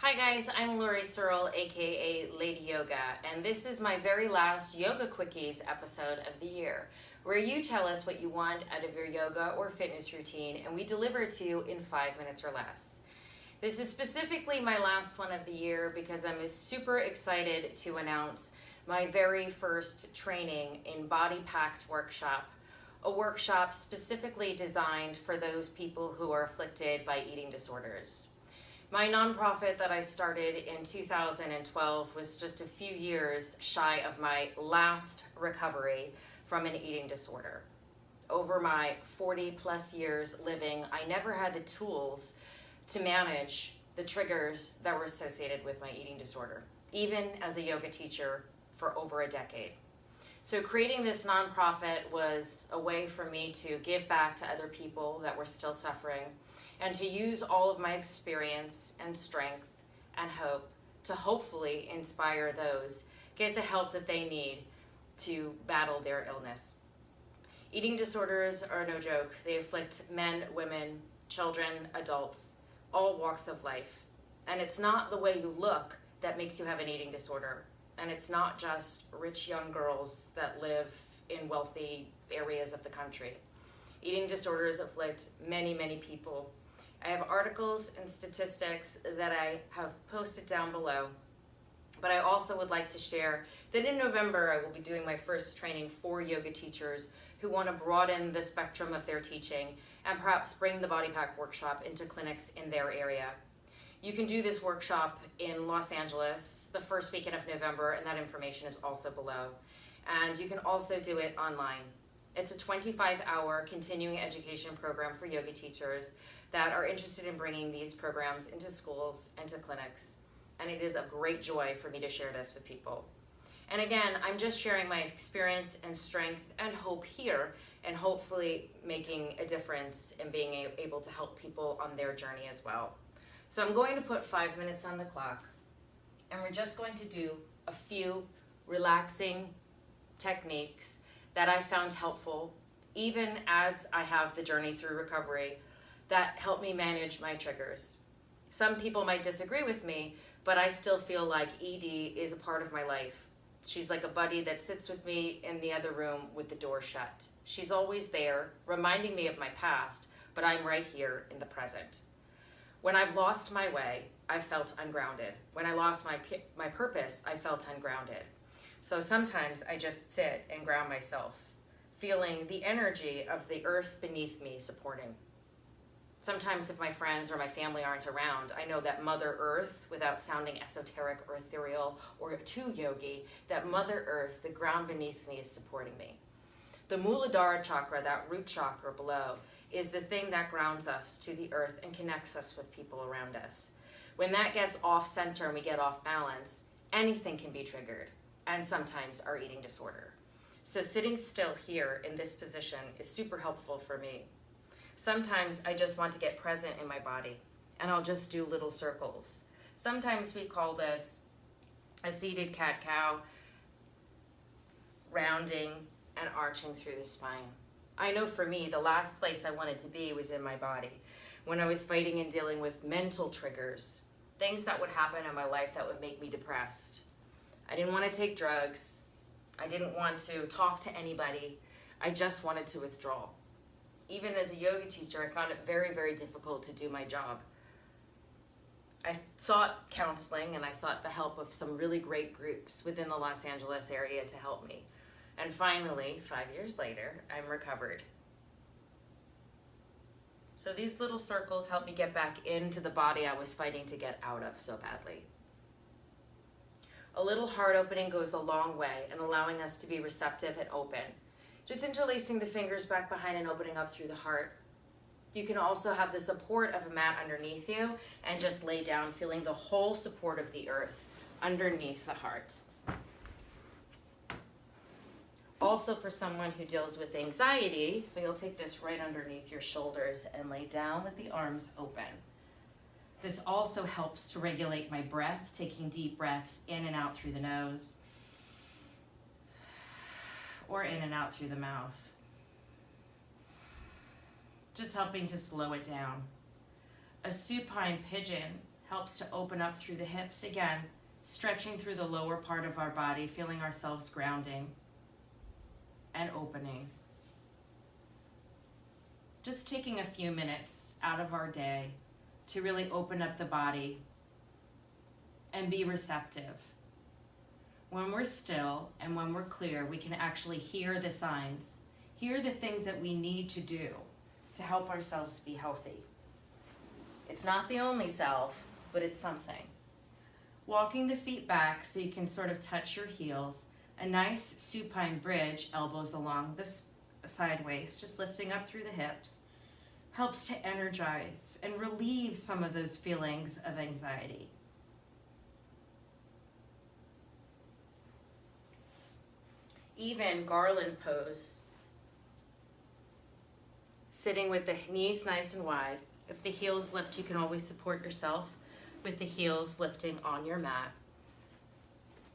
Hi guys, I'm Lori Searle, aka Lady Yoga, and this is my very last Yoga Quickies episode of the year, where you tell us what you want out of your yoga or fitness routine, and we deliver it to you in 5 minutes or less. This is specifically my last one of the year because I'm super excited to announce my very first training in Body Pact workshop, a workshop specifically designed for those people who are afflicted by eating disorders. My nonprofit that I started in 2012 was just a few years shy of my last recovery from an eating disorder. Over my 40 plus years living, I never had the tools to manage the triggers that were associated with my eating disorder, even as a yoga teacher for over a decade. So creating this nonprofit was a way for me to give back to other people that were still suffering, and to use all of my experience and strength and hope to hopefully inspire those get the help that they need to battle their illness. Eating disorders are no joke. They afflict men, women, children, adults, all walks of life. And it's not the way you look that makes you have an eating disorder. And it's not just rich young girls that live in wealthy areas of the country. Eating disorders afflict many, many people. I have articles and statistics that I have posted down below, but I also would like to share that in November I will be doing my first training for yoga teachers who want to broaden the spectrum of their teaching and perhaps bring the Body Pact workshop into clinics in their area. You can do this workshop in Los Angeles the first weekend of November, and that information is also below. And you can also do it online. It's a 25-hour continuing education program for yoga teachers that are interested in bringing these programs into schools and to clinics. And it is a great joy for me to share this with people. And again, I'm just sharing my experience and strength and hope here, and hopefully making a difference in being able to help people on their journey as well. So I'm going to put 5 minutes on the clock, and we're just going to do a few relaxing techniques that I found helpful, even as I have the journey through recovery, that help me manage my triggers. Some people might disagree with me, but I still feel like ED is a part of my life. She's like a buddy that sits with me in the other room with the door shut. She's always there, reminding me of my past, but I'm right here in the present. When I've lost my way, I felt ungrounded. When I lost my purpose, I felt ungrounded. So sometimes I just sit and ground myself, feeling the energy of the earth beneath me supporting. Sometimes if my friends or my family aren't around, I know that Mother Earth, without sounding esoteric or ethereal or too yogi, that Mother Earth, the ground beneath me, is supporting me. The Muladhara chakra, that root chakra below, is the thing that grounds us to the earth and connects us with people around us. When that gets off center and we get off balance, anything can be triggered, and sometimes our eating disorder. So sitting still here in this position is super helpful for me. Sometimes I just want to get present in my body, and I'll just do little circles. Sometimes we call this a seated cat-cow, rounding and arching through the spine. I know for me, the last place I wanted to be was in my body, when I was fighting and dealing with mental triggers, things that would happen in my life that would make me depressed. I didn't want to take drugs. I didn't want to talk to anybody. I just wanted to withdraw. Even as a yoga teacher, I found it very, very difficult to do my job. I sought counseling, and I sought the help of some really great groups within the Los Angeles area to help me. And finally, 5 years later, I'm recovered. So these little circles help me get back into the body I was fighting to get out of so badly. A little heart opening goes a long way in allowing us to be receptive and open. Just interlacing the fingers back behind and opening up through the heart. You can also have the support of a mat underneath you and just lay down, feeling the whole support of the earth underneath the heart. Also for someone who deals with anxiety, so you'll take this right underneath your shoulders and lay down with the arms open. This also helps to regulate my breath, taking deep breaths in and out through the nose, or in and out through the mouth. Just helping to slow it down. A supine pigeon Helps to open up through the hips. Again, stretching through the lower part of our body, feeling ourselves grounding and opening. Just taking a few minutes out of our day to really open up the body and be receptive. When we're still and when we're clear, we can actually hear the signs, hear the things that we need to do to help ourselves be healthy. It's not the only salve, but it's something. Walking the feet back so you can sort of touch your heels. A nice supine bridge, elbows along the sideways, just lifting up through the hips, helps to energize and relieve some of those feelings of anxiety. Even garland pose, sitting with the knees nice and wide. If the heels lift, you can always support yourself with the heels lifting on your mat.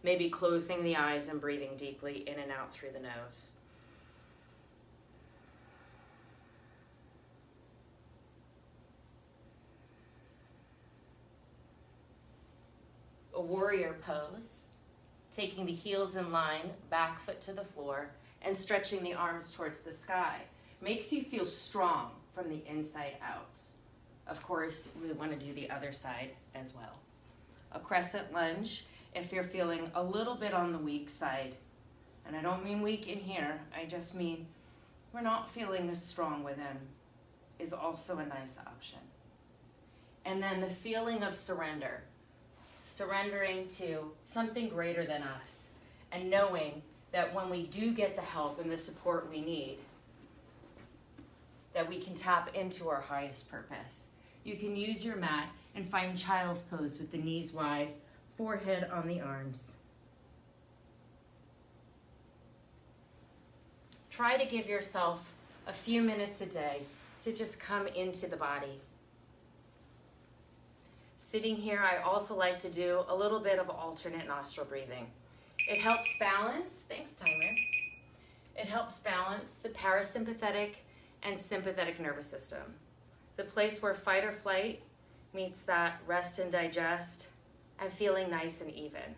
Maybe closing the eyes and breathing deeply in and out through the nose. A warrior pose, taking the heels in line, back foot to the floor, and stretching the arms towards the sky. Makes you feel strong from the inside out. Of course, we want to do the other side as well. A crescent lunge, if you're feeling a little bit on the weak side, and I don't mean weak in here, I just mean we're not feeling as strong within, is also a nice option. And then the feeling of surrender. Surrendering to something greater than us, and knowing that when we do get the help and the support we need, that we can tap into our highest purpose. You can use your mat and find child's pose with the knees wide, forehead on the arms. Try to give yourself a few minutes a day to just come into the body. Sitting here, I also like to do a little bit of alternate nostril breathing. It helps balance, thanks timer, it helps balance the parasympathetic and sympathetic nervous system. The place where fight or flight meets that rest and digest and feeling nice and even.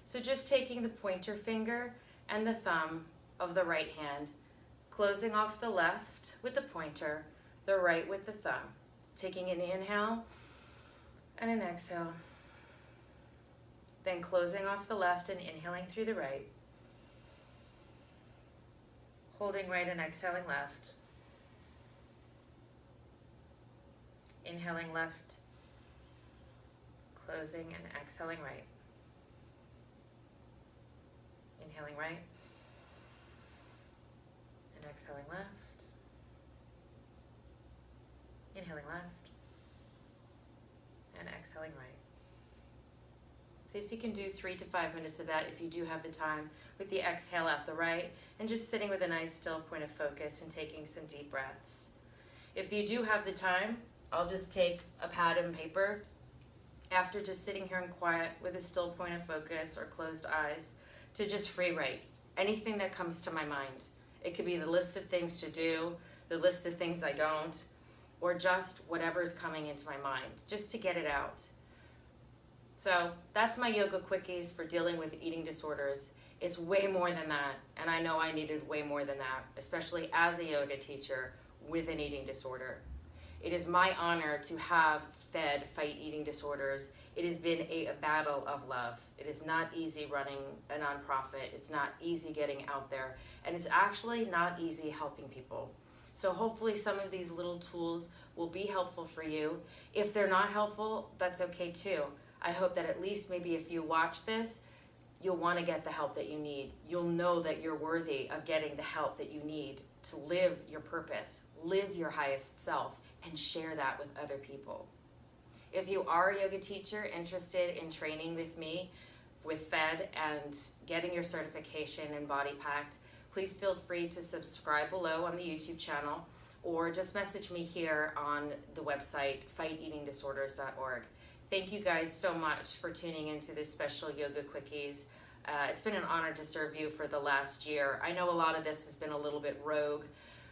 So just taking the pointer finger and the thumb of the right hand, closing off the left with the pointer, the right with the thumb. Taking an inhale and an exhale. Then closing off the left and inhaling through the right. Holding right and exhaling left. Inhaling left. Closing and exhaling right. Inhaling right. And exhaling left. Inhaling left. And exhaling right. See if you can do 3 to 5 minutes of that if you do have the time, with the exhale out the right, and just sitting with a nice still point of focus and taking some deep breaths. If you do have the time, I'll just take a pad and paper after just sitting here in quiet with a still point of focus or closed eyes to just free write anything that comes to my mind. It could be the list of things to do, the list of things I don't, or just whatever's coming into my mind, just to get it out. So that's my yoga quickies for dealing with eating disorders. It's way more than that, and I know I needed way more than that, especially as a yoga teacher with an eating disorder. It is my honor to have F.E.D, Fight Eating Disorders. It has been a battle of love. It is not easy running a nonprofit. It's not easy getting out there, and it's actually not easy helping people. So hopefully some of these little tools will be helpful for you. If they're not helpful, that's okay too. I hope that at least maybe if you watch this, you'll want to get the help that you need. You'll know that you're worthy of getting the help that you need to live your purpose, live your highest self, and share that with other people. If you are a yoga teacher interested in training with me with F.E.D and getting your certification in Body Pact, please feel free to subscribe below on the YouTube channel or just message me here on the website, fighteatingdisorders.org. Thank you guys so much for tuning into this special Yoga Quickies. It's been an honor to serve you for the last year. I know a lot of this has been a little bit rogue,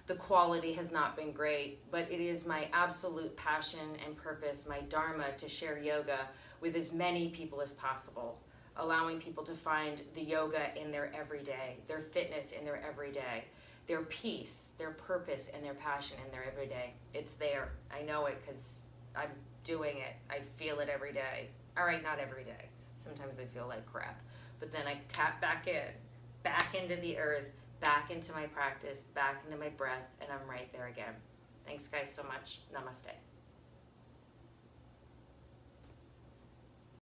The quality has not been great, but it is my absolute passion and purpose, my dharma, to share yoga with as many people as possible, allowing people to find the yoga in their everyday, their fitness in their everyday, their peace, their purpose, and their passion in their everyday. It's there. I know it because I'm doing it. I feel it every day. All right, not every day. Sometimes I feel like crap. But then I tap back in, back into the earth, back into my practice, back into my breath, and I'm right there again. Thanks, guys, so much. Namaste.